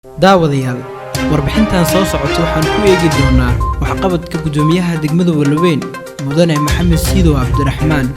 daawadayaal warbixintan soo socota waxaan ku eegi doonaa waxqabadka gudoomiyaha degmada Walaweyn mudane Maxamed Siido Cabdiraxmaan.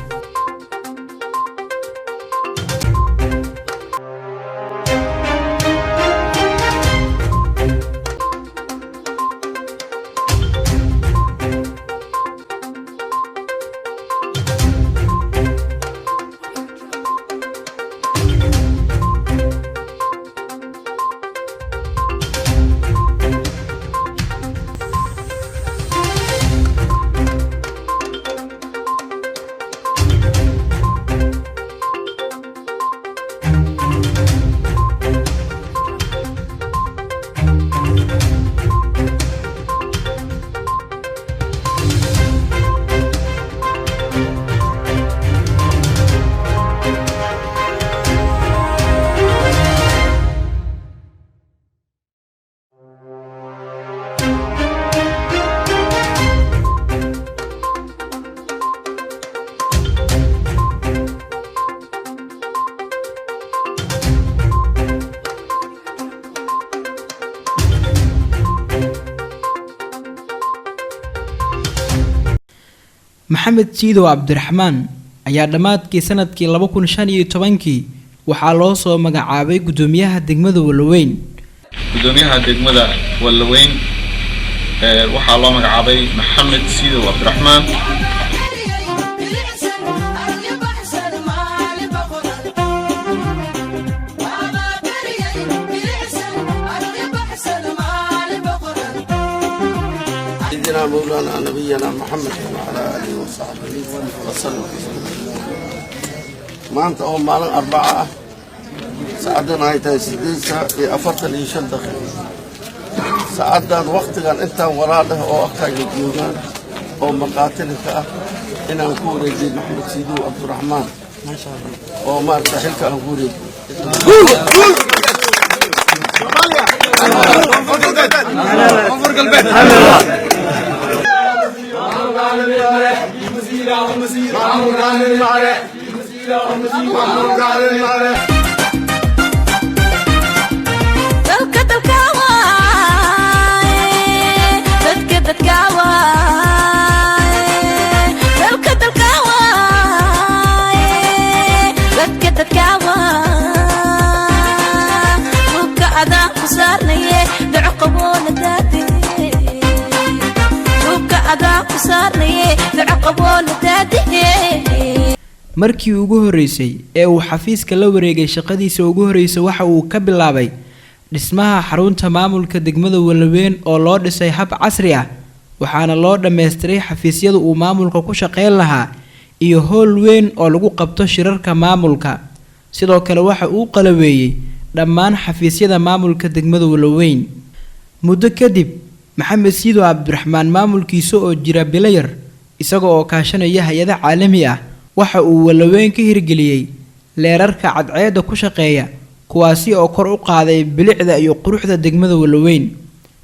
Maxamed Siido Cabdiraxmaan ayaa dhamaadkii sanadkii 2015 waxaa loo soo magacaabay gudoomiyaha degmada Walaweyn. gudoomiyaha degmada Walaweyn waxaa loo magacaabay Maxamed Siido Cabdiraxmaan. مولانا نبينا محمد وعلى آله وصحبه وسلم. ما أنت أول مالن 4 ساعدنا هاي تسديسة أفضل يشد دقيقة ساعدنا وقت كان أنت وراده أو أكثر يجيونا أو مقاتلك إن نقول يجي محمد سيدو عبد الرحمن ما شاء الله أو ما ارتحلك نقول markii ugu horeysay ee uu xafiiska la wareegay shaqadiisa ugu horeysay waxa uu ka bilaabay dhismaha xarunta maamulka degmada Walaweyn oo loo dhisay hab casri ah waxaana loo dhameystiray xafiisyada uu maamulka ku shaqeyn lahaa iyo hool weyn oo lagu qabto shirarka maamulka sidoo kale waxa uu qalabeeyay dhammaan xafiisyada maamulka degmada Walaweyn. muddo kadib Maxamed Siido Cabdiraxmaan maamulkiisa oo jira bilayar isaga oo kaashanaya hay'ado caalami ah waxa uu Walaweyn ka hirgeliyay leerarka cadceeda ku shaqeeya kuwaasi oo kor u qaaday bilicda iyo quruxda degmada Walaweyn.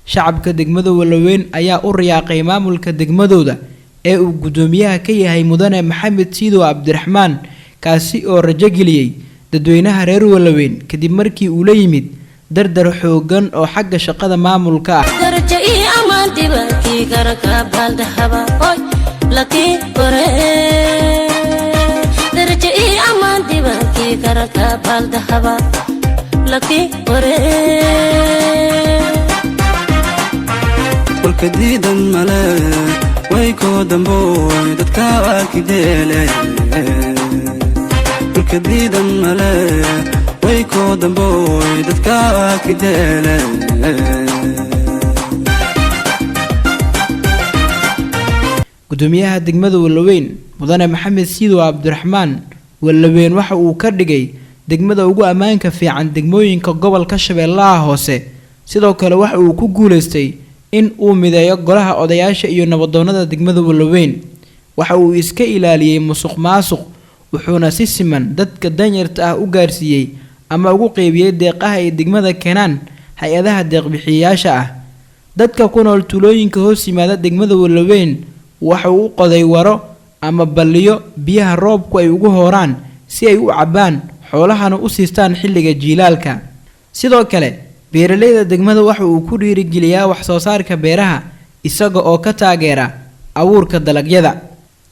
shacabka degmada Walaweyn ayaa u riyaaqay maamulka degmadooda ee uu gudoomiyaha ka yahay mudane Maxamed Siido Cabdiraxmaan kaasi oo rajo geliyay dadweynaha reer Walaweyn kadib markii uu la yimid dardar xoogan oo xagga shaqada maamulka ah. والكديدا ملا ويكو دمبوي دتكا واكيديلي والكديدا ملا ويكو دمبوي دتكا واكيديلي gudoomiyaha degmada Walaweyn mudane Maxamed Siido Cabdiraxmaan Walaweyn waxa uu ka dhigay degmada ugu amaanka fiican degmooyinka gobolka Shabeellaha Hoose sidoo kale waxa uu ku guuleystay in uu mideeyo golaha odayaasha iyo nabadoonnada degmada Walaweyn waxa uu iska ilaaliyay musuqmaasuq wuxuuna si siman dadka danyarta ah u gaarsiiyay ama ugu qeybiyay deeqaha ay degmada keenaan hay'adaha deeq-bixiyayaasha ah. dadka ku nool tuulooyinka hoos yimaada degmada Walaweyn waxa uu qoday waro ama balliyo biyaha roobku ay ugu hooraan si ay u cabaan xoolahana u siistaan xilliga jiilaalka. sidoo kale beeralayda degmada waxa uu ku dhiirigeliyaa wax soo saarka beeraha isaga oo ka taageera abuurka dalagyada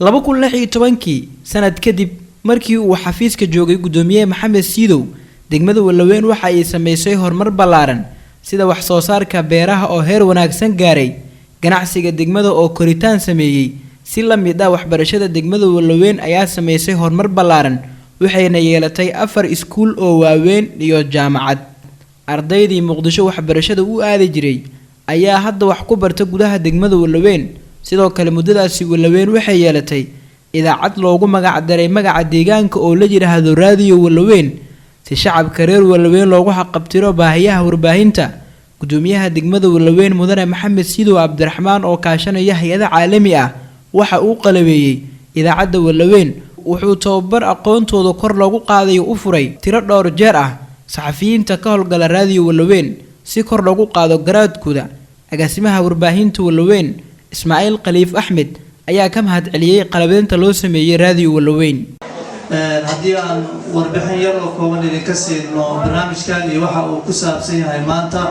2016 sanad kadib markii uu xafiiska joogay gudoomiye Maxamed Siidow degmada Walaweyn waxa ay sameysay horumar ballaaran sida wax soo saarka beeraha oo heer wanaagsan gaaray ganacsiga degmada oo koritaan sameeyay si la mid ah waxbarashada degmada Walaweyn ayaa sameysay horumar ballaaran waxayna yeelatay 4 iskuul oo waaweyn iyo jaamacad ardaydii Muqdisho waxbarashada u aadi jiray ayaa hadda wax ku barta gudaha degmada Walaweyn sidoo kale muddadaasi Walaweyn waxay yeelatay idaacad loogu magac daray magaca deegaanka oo la yiraahdo Radio Walaweyn si shacabka reer Walaweyn loogu xaqabtiro baahiyaha warbaahinta gudoomiyaha degmada Walaweyn mudane Maxamed Siidow Cabdiraxmaan oo kaashanaya hay'adaha caalami ah waxa uu qalabeeyay idaacadda Walaweyn wuxuu tababar aqoontooda kor loogu qaaday u furay tiro dhowr jeer ah saxafiyiinta ka howlgala Radio Walaweyn si kor loogu qaado garaadkooda agaasimaha warbaahinta Walaweyn Ismaaciil Khaliif Axmed ayaa ka mahad celiyay qalabeynta loo sameeyay Radio Walaweyn haddii aan warbixin yar oo kooban idinka siino barnaamijkan iyo waxa uu ku saabsan yahay maanta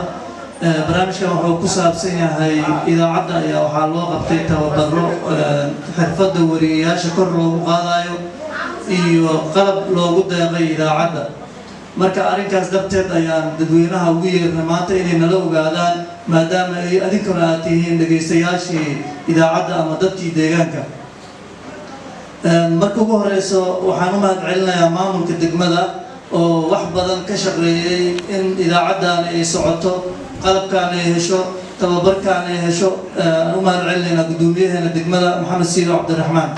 barnaamijkan wuxuu ku saabsan yahay idaacadda ayaa waxaa loo qabtay tababaro xirfadda wariyeyaasha kor loogu qaadayo iyo qalab loogu deeqay idaacadda marka arrinkaas darteed ayaan dadweynaha ugu yeernay maanta inay nala ogaadaan maadaama ay adinkuna aad tihiin dhagaystayaashii idaacadda ama dadkii deegaanka marka ugu horeyso waxaan u mahad celinayaa maamulka degmada oo wax badan ka shaqeeyay in idaacaddan ay socoto qalabkan ay hesho tababarkan ay hesho u mahad celinaynaa gudoomiyaheena degmada Maxamed Siidow Cabdiraxmaan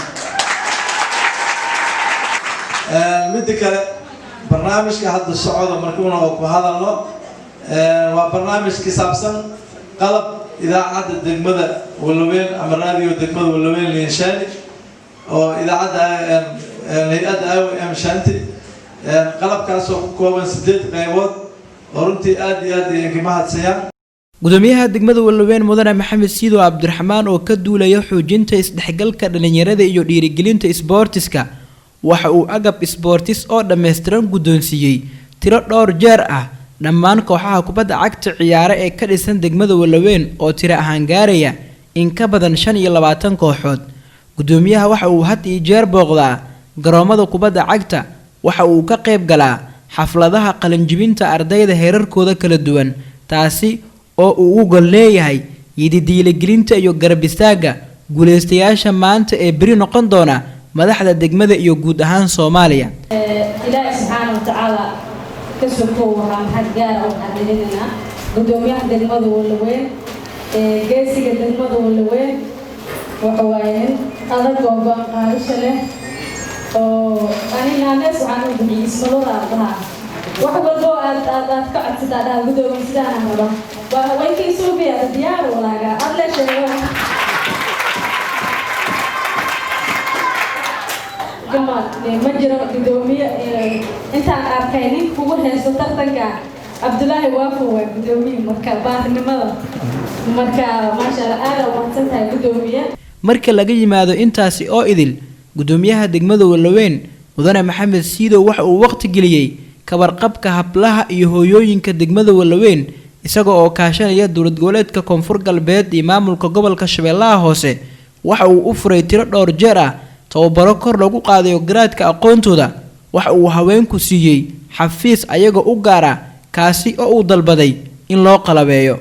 midda kale barnaamijka hadda socda markuuna oo ku hadalno waa barnaamij ku saabsan qalab idaacadda degmada Walaweyn ama radio degmada Walaweyn leenshaani oo idaacadda hay'adda AWM Shanti qalabkaas oo ku kooban 8 qaybood oo runtii aad iyo aad ay mahadsanayaan gudoomiyaha degmada Walaweyn mudane Maxamed Siidow Cabdiraxmaan oo ka duulaya xoojinta isdhexgalka dhalinyarada iyo dhiirigelinta isboortiska waxa uu agab isboortis oo dhameystiran gudoonsiiyay tiro dhowr jeer ah dhammaan kooxaha kubadda cagta ciyaara ee ka dhisan degmada Walaweyn oo tiro ahaan gaaraya in ka badan 25 kooxood gudoomiyaha waxa uu had iyo jeer booqdaa garoomada kubadda cagta waxa uu ka qayb galaa xafladaha qalinjibinta ardayda heerarkooda kala duwan taasi oo uu u gol leeyahay yididiilagelinta iyo garab istaaga guuleystayaasha maanta ee bari noqon doona madaxda degmada iyo guud ahaan Soomaaliya Ilaahay subhanahu wa ta'ala kasoo waxaan xadgaar oo xadidina gudoomiyaha degmada Walaweyn geesiga degmada Walaweyn waxa waaye adag oo baan qaadasho leh oo anina nees waxaan u bixiyay ismada ardaha wax walbo aad ka codsataa gudoomiyaha sidaan ahaba waa way ka soo biyaa diyaar walaaga adle sheego ma jiro gudoomiye intaan arkay nin kugu heeso tartanka Abdullaahi Waafo waa gudoomiye marka baahnimada marka maasha Allah aad u mahadsantahay gudoomiye marka laga yimaado intaasi oo idil gudoomiyaha degmada Walaweyn mudane Maxamed Siidow waxa uu waqti geliyay ka warqabka hablaha iyo hooyooyinka degmada Walaweyn isaga oo kaashanaya dowlad goboleedka Koonfur Galbeed iyo maamulka gobolka Shabeellaha Hoose waxa uu u furay tiro dhowr jeer ah tababaro kor loogu qaadayo garaadka aqoontooda waxa uu haweenku siiyay xafiis ayaga u gaara kaasi oo uu dalbaday in loo qalabeeyo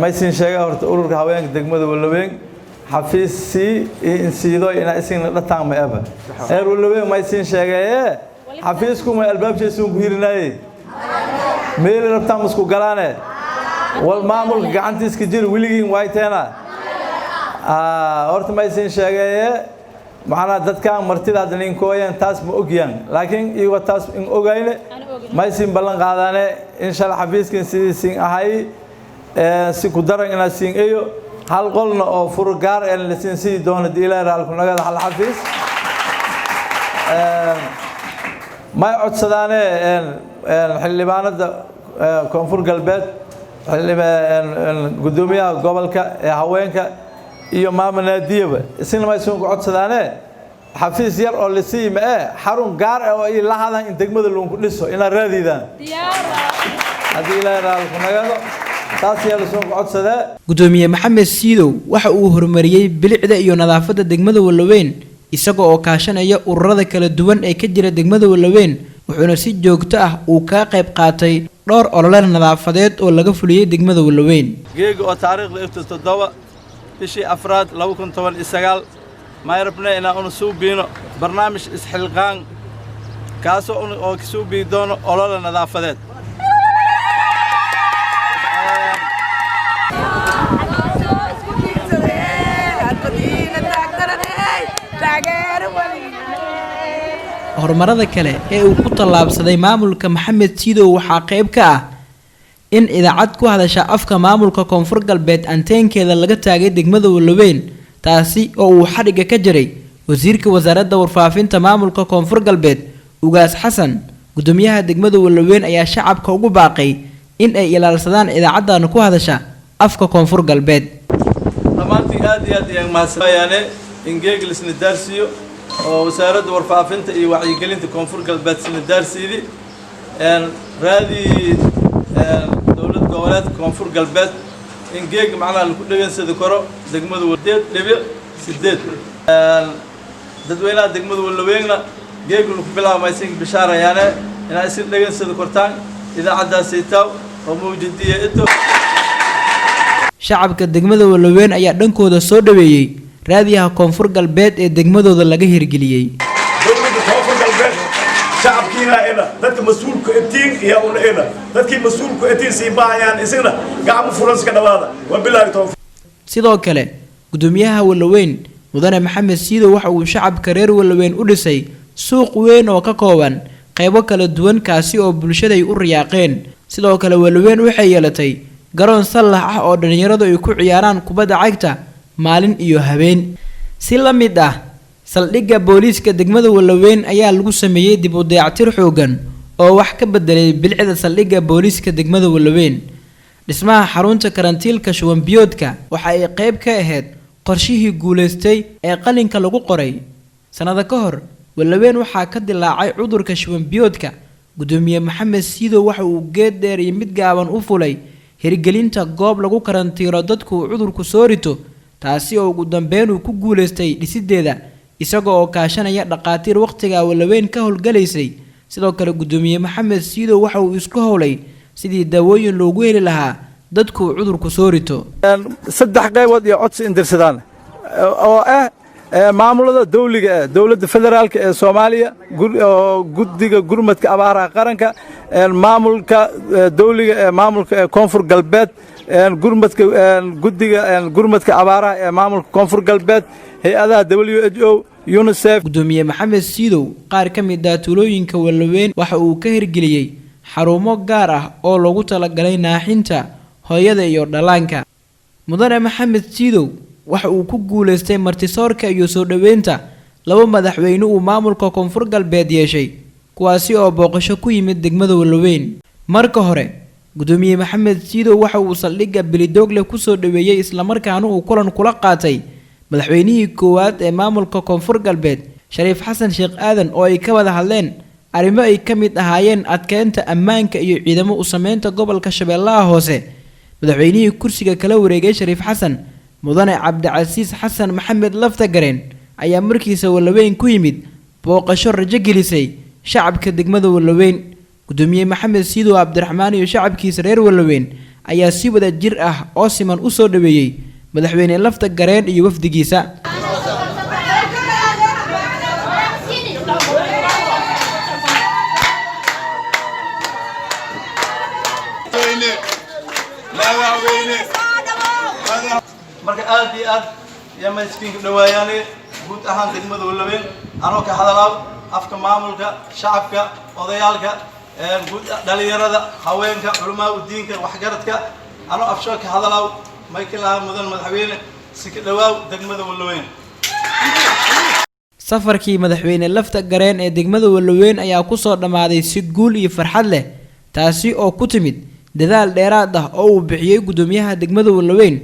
maysin sheega horta ururka haweenka degmada Walaweyn xafiis in siido ina isin dhataan ma aba Walaweyn maysin sheegay xafiisku ma albaabkiisu ku hirinay meel rabtaan isku galaane wal maamul gacantiisa jir wiligiin wayteena horta maysin sheegay maxana dadka martida hadalin kooyeen taas ma ogiyaan laakiin iyaga taas in ogayne maysin ballan qaadane insha Allah xafiiskan sidii ahay si ku daran ina siin iyo hal qolna oo fur gaar ah la siin si doona diilaara halku nagada hal xafiis ma codsadaane xildhibaanada Koonfur Galbeed gudoomiyaha gobolka ee haweenka iyo maamulnaadiyaba isna ma soo codsadaane xafiis yar oo la siima xarun gaar ah oo ay la hadaan in degmada lagu dhiso ina raadidaan haddii ilaahay raali ku nagado taas yaa lasoo codsadaa. gudoomiye maxamed siidow waxa uu horumariyey bilicda iyo nadaafadda degmada Walaweyn isaga oo kaashanaya ururada kala duwan ee ka jira degmada Walaweyn wuxuuna si joogto ah uu ka qayb qaatay dhowr olole nadaafadeed oo laga fuliyay degmada Walaweyn. geega oo taariikhda 7 bishii afraad 2019 ma rabnaa inaan soo biino barnaamij isxilqaan kaasoo oo soo bii doono olole nadaafadeed. horumarada kale ee uu ku tallaabsaday maamulka maxamed siidow waxaa qayb ka ah in idaacad ku hadasha afka maamulka koonfur galbeed anteenkeeda laga taagay degmada Walaweyn taasi oo uu xadhiga ka jiray wasiirka wasaaradda warfaafinta maamulka koonfur galbeed ugaas xasan. gudoomiyaha degmada Walaweyn ayaa shacabka ugu baaqay in ay ilaalsadaan idaacadan ku hadasha afka koonfur galbeed. dhamaantii aad iyo aad ayaan mahadsanyahay in geeglisna daarsiyo oo wasaaradda warfaafinta iyo wacyigelinta koonfur galbeed sina daarsiidi raadi dowlad goboleedka koonfur galbeed in geeg macnaha lagu dhageensado karo degmada Walaweyn dadweynaha degmada Walaweynna geeg lagu bilaabay sin bishaarayaane inay si dhageensado kortaan idaacadaasi taw oo muujintiye inta shacabka degmada Walaweyn ayaa dhankooda soo dhaweeyay raadiyaha koonfur galbeed ee degmadooda laga hirgeliyay. dowladda koonfur galbeed shacabkiina ina dadka mas'uulka intiin iyo una ina dadkii mas'uulka intiin si baayaan isagna gacmo furan iska dhawaada waa bilaahi tawfiiq. sidoo kale gudoomiyaha Walaweyn mudane maxamed siidow waxa uu shacabka reer Walaweyn u dhisay suuq weyn oo ka kooban qaybo kala duwan kaasi oo bulshada ay u riyaaqeen. sidoo kale Walaweyn waxay yeelatay garoon sallax ah oo dhalinyaradu ay ku ciyaaraan kubadda cagta maalin iyo habeen. si la mid ah saldhigga booliiska degmada Walaweyn ayaa lagu sameeyay dib u dayactir xoogan oo wax ka bedelay bilicda saldhigga booliiska degmada Walaweyn. dhismaha xarunta karantiilka shuban biyoodka waxa ay qayb ka ahayd qorshihii guuleystay ee qalinka lagu qoray sanado ka hor. Walaweyn waxaa ka dilaacay cudurka shuban biyoodka. gudoomiye maxamed siidow waxa uu geed dheer iyo mid gaaban u fulay hirgelinta goob lagu karantiiro dadku cudurku soo rito taasi oo ugu dambeyn uu ku guuleystay dhisideeda isaga oo kaashanaya dhaqaatiir waqtiga Walaweyn ka howlgalaysay. sidoo kale gudoomiye maxamed siidow waxa uu isku howlay sidii daawooyin loogu heli lahaa dadku cudurku soo rito. saddex qaybood iyo codsi indirsadaan oo maamulada dawliga dawladda federaalka ee Soomaaliya guddiga gurmadka abaaraha qaranka maamulka dawliga ee maamulka koonfur galbeed guddiga gurmadka abaaraha ee maamulka koonfur galbeed hay'adaha WHO UNICEF. gudoomiye maxamed siidow qaar ka mid ah tuulooyinka Walaweyn waxa uu ka hirgeliyay xarumo gaar ah oo loogu talagalay naaxinta hooyada iyo dhalaanka. mudane maxamed siidow waxa uu ku guuleystay martisoorka iyo soo dhaweynta laba madaxweyne uu maamulka koonfur galbeed yeeshay kuwaasi oo booqasho ku yimid degmada Walaweyn. marka hore gudoomiye maxamed siidow waxa uu saldhigga Bilidoogle ku soo dhaweeyay isla markaana uu kulan kula qaatay madaxweynihii koowaad ee maamulka koonfur galbeed Shariif Xasan Sheekh Aadan oo ay ka wada hadleen arrimo ay ka mid ahaayeen adkeynta ammaanka iyo ciidamo u sameynta gobolka Shabeellaha Hoose. madaxweynihii kursiga kala wareegay Shariif Xasan mudane Cabdicasiis Xasan Maxamed Laftagareen ayaa markiisa Walaweyn ku yimid booqasho rajo gelisay shacabka degmada Walaweyn. gudoomiye maxamed siidow Cabdiraxmaan iyo shacabkiisa reer Walaweyn ayaa si wada jir ah oo siman u soo dhaweeyay madaxweyne Laftagareen iyo wafdigiisa. marka aad iyo aad يا مسكين دواياني قلت أهان دقمة واللبين أنا كحضلاو أفك مامولك شعبك وضيالك قلت دليرة هواينك علماء ودينك وحجرتك أنا أفشاك حضلاو ما يكلها مدن مدحوين سك دواو دقمة واللبين safarkii madaxweyne Laftagareen ee degmada Walaweyn ayaa ku soo dhamaaday si guul iyo farxad leh taasi oo ku timid dadaal dheeraad ah oo uu bixiyay gudoomiyaha degmada Walaweyn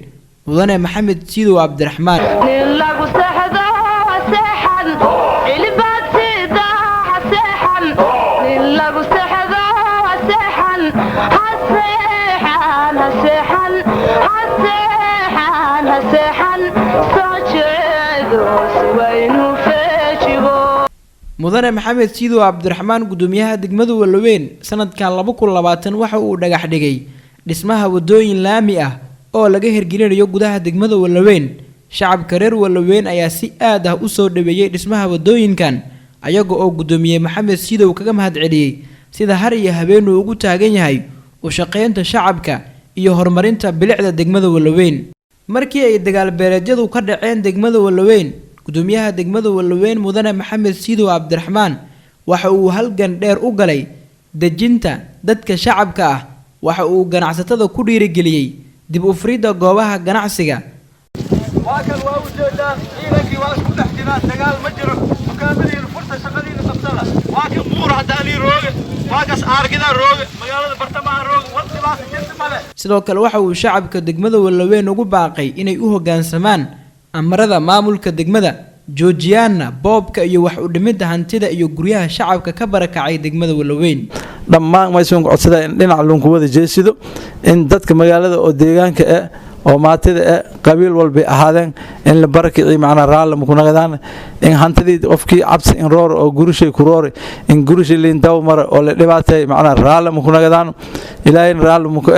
mudane Maxamed Siidow Cabdiraxmaan lagu saxdo mudane maxamed siidow cabdiraxmaan gudoomiyaha degmada Walaweyn sanadkan 2020 waxa uu dhagax dhigay dhismaha wadooyin laami ah oo laga hirgelinayo gudaha degmada Walaweyn shacabka reer Walaweyn ayaa si aad ah u soo dhaweeyay dhismaha wadooyinkan ayaga oo gudoomiye maxamed siidow kaga mahadceliyay sida har iyo habeen uu ugu taagan yahay u shaqeynta shacabka iyo horumarinta bilicda degmada Walaweyn markii ay dagaal beeleedyadu ka dhaceen degmada Walaweyn gudoomiyaha degmada Walaweyn mudane maxamed siidow cabdiraxmaan waxa uu halgan dheer u galay dejinta dadka shacabka ah waxa uu ganacsatada ku dhiirigeliyay dib u furida goobaha ganacsiga واكل وجوده إلكي واسكو تحتنا دقال مجرى مكاملين فرصة شغالين تبصلة واكل مور هداني روغ واكس آركدا روغ مقالة برطمان روغ والتباس جنت ماله sidoo kale waxa uu shacabka degmada Walaweyn ugu baaqay inay u hoggaansamaan amarada maamulka degmada joojiyana boobka iyo wax u dhimida hantida iyo guryaha shacabka ka barakacay degmada Walaweyn dhammaan way soo codsada in dhinac lunku wada jeesido in dadka magaalada oo deegaanka oo maatida qabiil walba ahaadeen in la barakicii macna raal ma ku nagadaan in hantidii qofkii cabsi in roor oo gurishay ku roor in gurishay liin daw mar oo la dhibaatay macna raal ma ku nagadaan ilaahay raal ma ku